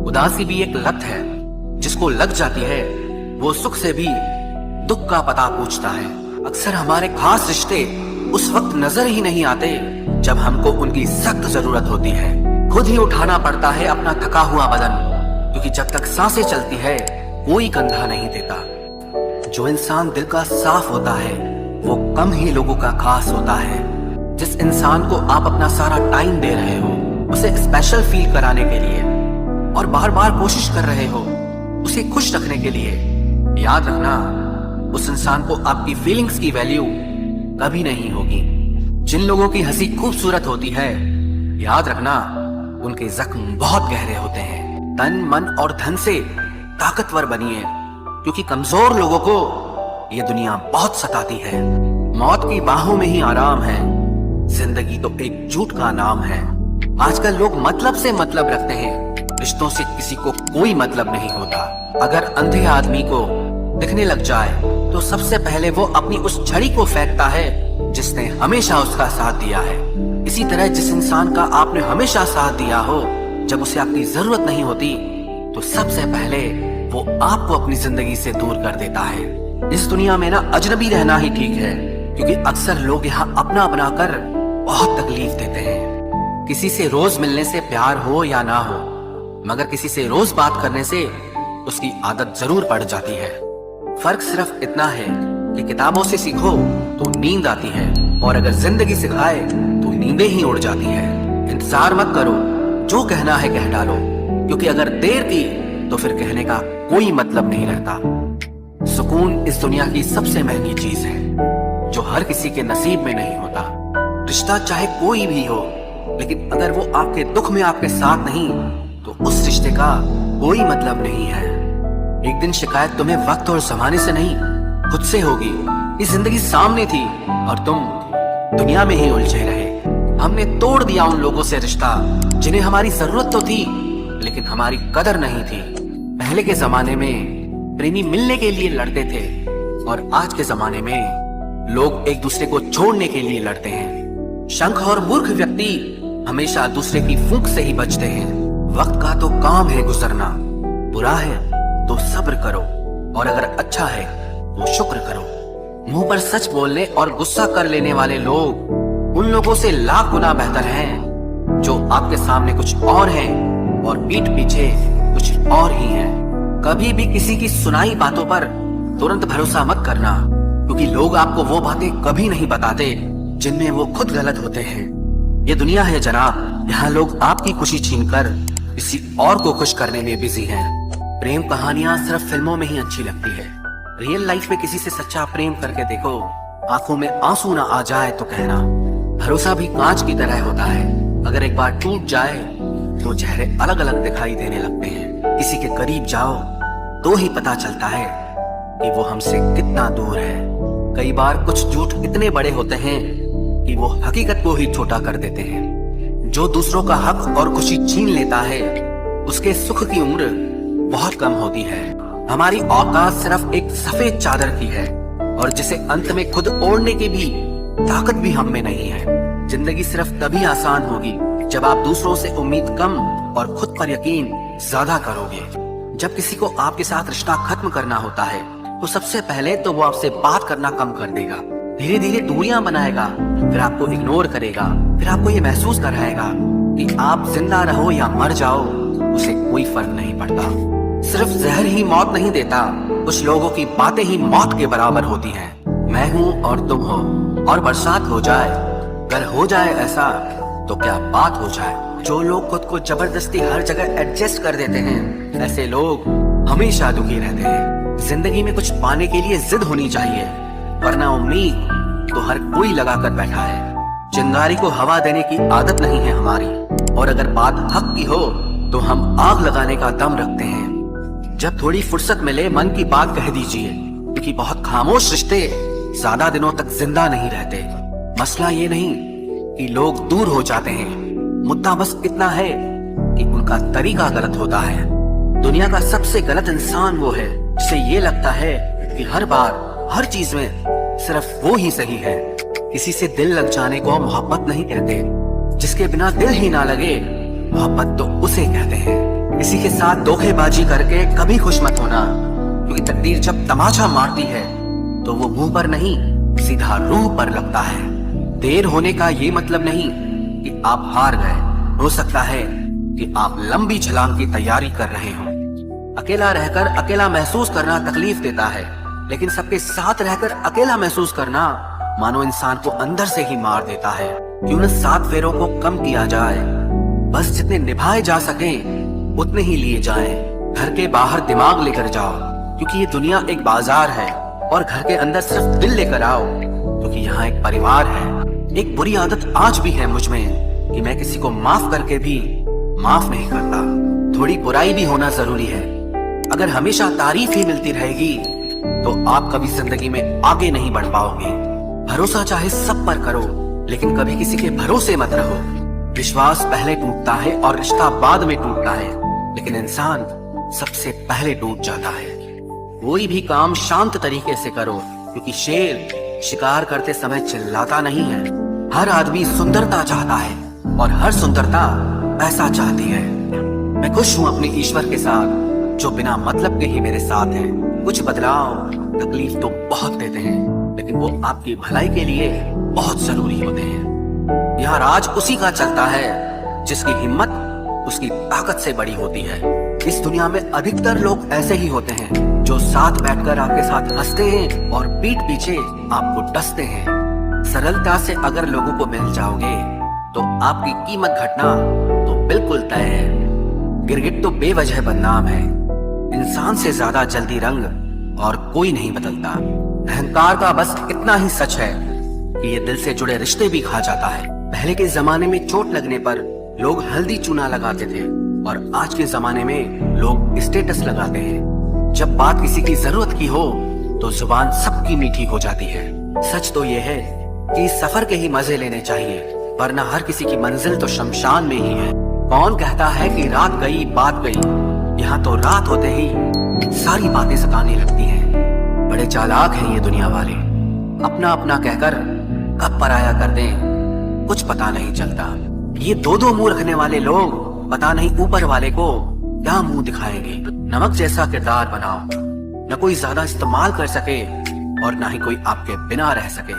उदासी भी एक लत है, जिसको लग जाती है वो सुख से भी दुख का पता पूछता है। अक्सर हमारे खास रिश्ते उस वक्त नजर ही नहीं आते जब हमको उनकी सख्त जरूरत होती है। खुद ही उठाना पड़ता है अपना थका हुआ बदन, क्योंकि जब तक सांसें चलती है कोई कंधा नहीं देता। जो इंसान दिल का साफ होता है वो कम ही लोगों का खास होता है। जिस इंसान को आप अपना सारा टाइम दे रहे हो उसे स्पेशल फील कराने के लिए और बार बार कोशिश कर रहे हो उसे खुश रखने के लिए, याद रखना उस इंसान को आपकी फीलिंग्स की वैल्यू कभी नहीं होगी। जिन लोगों की हंसी खूबसूरत होती है, याद रखना उनके जख्म बहुत गहरे होते हैं। तन मन और धन से ताकतवर बनिए, क्योंकि कमजोर लोगों को ये दुनिया बहुत सताती है। मौत की बाहों में ही आराम है, जिंदगी तो एक झूठ का नाम है। आजकल लोग मतलब से मतलब रखते हैं, रिश्तों से किसी को कोई मतलब नहीं होता। अगर अंधे आदमी को दिखने लग जाए तो सबसे पहले वो अपनी उस छड़ी को फेंकता है जिसने हमेशा उसका साथ दिया है। इसी तरह जिस इंसान का आपने हमेशा साथ दिया हो जब उसे आपकी जरूरत नहीं होती, तो सबसे पहले वो आपको अपनी जिंदगी से दूर कर देता है। इस दुनिया में ना अजनबी रहना ही ठीक है, क्योंकि अक्सर लोग यहाँ अपना बनाकर बहुत तकलीफ देते हैं। किसी से रोज मिलने से प्यार हो या ना हो, मगर किसी से रोज बात करने से उसकी आदत जरूर पड़ जाती है। फर्क सिर्फ इतना है कि किताबों से सीखो तो नींद आती है, और अगर जिंदगी सिखाए तो नींदें ही उड़ जाती है। इंतजार मत करो, जो कहना है कह डालो, क्योंकि अगर देर की तो फिर कहने का कोई मतलब नहीं रहता। सुकून इस दुनिया की सबसे महंगी चीज है, जो हर किसी के नसीब में नहीं होता। रिश्ता चाहे कोई भी हो, लेकिन अगर वो आपके दुख में आपके साथ नहीं, तो उस रिश्ते का कोई मतलब नहीं है। एक दिन शिकायत तुम्हें वक्त और जमाने से नहीं, खुद से होगी। ये जिंदगी सामने थी और तुम दुनिया में ही उलझे रहे। हमने तोड़ दिया उन लोगों से रिश्ता जिन्हें हमारी जरूरत तो थी, लेकिन हमारी कदर नहीं थी। पहले के जमाने में प्रेमी मिलने के लिए लड़ते थे, और आज के जमाने में लोग एक दूसरे को छोड़ने के लिए लड़ते हैं। शंख और मूर्ख व्यक्ति हमेशा दूसरे की फूंक से ही बचते हैं। वक्त का तो काम है गुजरना, बुरा है तो सब्र करो, और अगर अच्छा है तो शुक्र करो। मुंह पर सच बोलने और गुस्सा कर लेने वाले लोग उन लोगों से लाख गुना बेहतर हैं जो आपके सामने कुछ और हैं और पीठ पीछे कुछ और ही हैं। कभी भी किसी की सुनाई बातों पर तुरंत भरोसा मत करना, क्योंकि लोग आपको वो बातें कभी नहीं बताते जिनमें वो खुद गलत होते हैं। ये दुनिया है जनाब, यहाँ लोग आपकी खुशी छीनकर किसी और को खुश करने में बिजी हैं। प्रेम कहानियां सिर्फ फिल्मों में ही अच्छी लगती है। रियल लाइफ में किसी से सच्चा प्रेम करके देखो, आंखों में आंसू ना आ जाए तो कहना। भरोसा भी कांच की तरह होता है, अगर एक बार टूट जाए तो चेहरे अलग अलग दिखाई देने लगते हैं। किसी के करीब जाओ तो ही पता चलता है कि वो हमसे कितना दूर है। कई बार कुछ झूठ इतने बड़े होते हैं कि वो हकीकत को ही छोटा कर देते हैं। जो दूसरों का हक और खुशी छीन लेता है, उसके सुख की उम्र बहुत कम होती है। हमारी औकात सिर्फ एक सफेद चादर की है, और जिसे अंत में खुद ओढ़ने की भी ताकत भी हम में नहीं है। जिंदगी सिर्फ तभी आसान होगी जब आप दूसरों से उम्मीद कम और खुद पर यकीन ज्यादा करोगे। जब किसी को आपके साथ रिश्ता खत्म करना होता है, तो सबसे पहले तो वो आपसे बात करना कम कर देगा, धीरे धीरे दूरियां बनाएगा, फिर आपको इग्नोर करेगा, फिर आपको ये महसूस कराएगा कि आप जिंदा रहो या मर जाओ उसे कोई फर्क नहीं पड़ता। सिर्फ जहर ही मौत नहीं देता, कुछ लोगों की बातें ही मौत के बराबर होती हैं। मैं हूँ और तुम हो, और बरसात हो जाए, अगर हो जाए ऐसा तो क्या बात हो जाए। जो लोग खुद को जबरदस्ती हर जगह एडजस्ट कर देते हैं, ऐसे लोग हमेशा दुखी रहते हैं। जिंदगी में कुछ पाने के लिए जिद होनी चाहिए, वरना उम्मीद तो हर कोई लगा कर बैठा है। चिंगारी को हवा देने की आदत नहीं है हमारी, और अगर बात हक की हो तो हम आग लगाने का दम रखते हैं। जब थोड़ी फुर्सत मिले मन की बात कह दीजिए, क्योंकि बहुत खामोश रिश्ते ज्यादा दिनों तक जिंदा नहीं रहते। मसला ये नहीं कि लोग दूर हो जाते हैं, मुद्दा बस इतना है कि उनका तरीका गलत होता है। दुनिया का सबसे गलत इंसान वो है जिसे ये लगता है कि हर बार हर चीज में सिर्फ वो ही सही है। किसी से दिल लग जाने को मोहब्बत नहीं कहते, जिसके बिना दिल ही ना लगे मोहब्बत तो उसे कहते हैं। किसी के साथ धोखेबाजी करके कभी खुश मत होना, क्योंकि तकदीर जब तमाचा मारती है तो वो मुंह पर नहीं सीधा रूह पर लगता है। देर होने का ये मतलब नहीं कि आप हार गए, हो सकता है कि आप लंबी छलांग की तैयारी कर रहे हो। अकेला रहकर अकेला महसूस करना तकलीफ देता है, लेकिन सबके साथ रहकर अकेला महसूस करना मानो इंसान को अंदर से ही मार देता है। क्यों न 7 फेरों को कम किया जाए, बस जितने निभाए जा सके उतने ही लिए जाएं। घर के बाहर दिमाग लेकर जाओ, क्योंकि ये दुनिया एक बाजार है, और घर के अंदर सिर्फ दिल लेकर आओ, क्योंकि यहाँ एक परिवार है। एक बुरी आदत आज भी है मुझ में कि मैं किसी को माफ करके भी माफ नहीं करता। थोड़ी बुराई भी होना जरूरी है। अगर हमेशा तारीफ ही मिलती रहेगी तो आप कभी जिंदगी में आगे नहीं बढ़ पाओगे। भरोसा चाहे सब पर करो, लेकिन कभी किसी के भरोसे मत रहो। विश्वास पहले टूटता है और रिश्ता बाद में टूटता है, लेकिन इंसान सबसे पहले टूट जाता है। कोई भी काम शांत तरीके से करो, क्योंकि शेर शिकार करते समय चिल्लाता नहीं है। हर आदमी सुंदरता चाहता है और हर सुंदरता पैसा चाहती है। मैं खुश हूँ अपने ईश्वर के साथ, जो बिना मतलब के ही मेरे साथ है। कुछ बदलाव तकलीफ तो बहुत देते हैं, लेकिन वो आपकी भलाई के लिए बहुत जरूरी होते हैं। यहाँ राज उसी का चलता है जिसकी हिम्मत उसकी ताकत से बड़ी होती है। इस दुनिया में अधिकतर लोग ऐसे ही होते हैं जो साथ बैठकर आपके साथ हंसते हैं और पीठ पीछे आपको डसते हैं। सरलता से अगर लोगों को मिल जाओगे तो आपकी कीमत घटना तो बिल्कुल तय है। गिरगिट तो बेवजह बदनाम है। इंसान से ज्यादा जल्दी रंग और कोई नहीं बदलता। अहंकार का बस इतना ही सच है कि ये दिल से जुड़े रिश्ते भी खा जाता है। पहले के जमाने में चोट लगने पर लोग हल्दी चूना लगाते थे, और आज के जमाने में लोग स्टेटस लगाते हैं। जब बात किसी की जरूरत की हो तो जुबान सबकी मीठी हो जाती है। सच तो ये है कि इस सफर के ही मजे लेने चाहिए, वरना हर किसी की मंजिल तो शमशान में ही है। कौन कहता है कि रात गई बात गई? यहाँ तो रात होते ही सारी बातें सताने लगती हैं। बड़े चालाक हैं ये दुनिया वाले, अपना अपना कहकर कब पराया कर दें कुछ पता नहीं चलता। ये दो मुंह रखने वाले लोग पता नहीं ऊपर वाले को क्या मुंह दिखाएंगे। नमक जैसा किरदार बनाओ, न कोई ज्यादा इस्तेमाल कर सके और न ही कोई आपके बिना रह सके।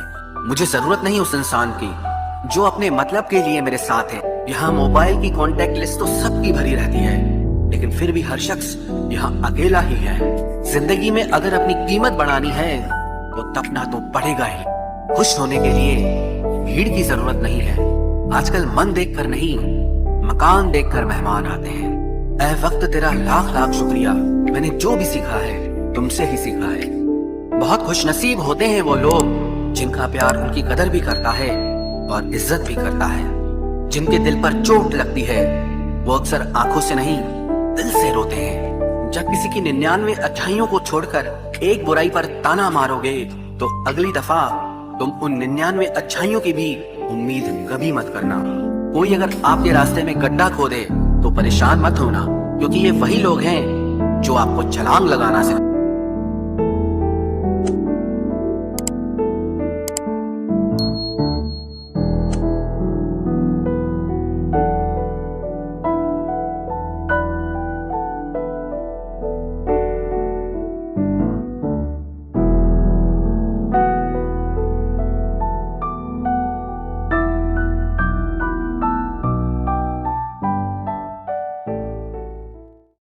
मुझे जरूरत नहीं उस इंसान की जो अपने मतलब के लिए मेरे साथ है। यहाँ मोबाइल की कांटेक्ट लिस्ट तो सबकी भरी रहती है, लेकिन फिर भी हर शख्स यहाँ अकेला ही है। जिंदगी में अगर अपनी कीमत बढ़ानी है तो तपना तो पड़ेगा ही। खुश होने के लिए भीड़ की जरूरत नहीं है। आजकल मन देखकर नहीं, मकान देखकर मेहमान आते हैं। ऐ वक्त तेरा लाख लाख शुक्रिया, मैंने जो भी सीखा है तुमसे ही सीखा है। बहुत खुशनसीब होते हैं वो लोग जिनका प्यार उनकी कदर भी करता है और इज्जत भी करता है। जिनके दिल पर चोट लगती है वो अक्सर आंखों से नहीं दिल से रोते हैं। जब किसी की 99 अच्छाइयों को छोड़कर एक बुराई पर ताना मारोगे तो अगली दफा तुम उन 99 अच्छाइयों की भी उम्मीद कभी मत करना। कोई अगर आपके रास्ते में गड्ढा खोदे तो परेशान मत होना, क्योंकि ये वही लोग हैं जो आपको छलांग लगाना सिखाते हैं।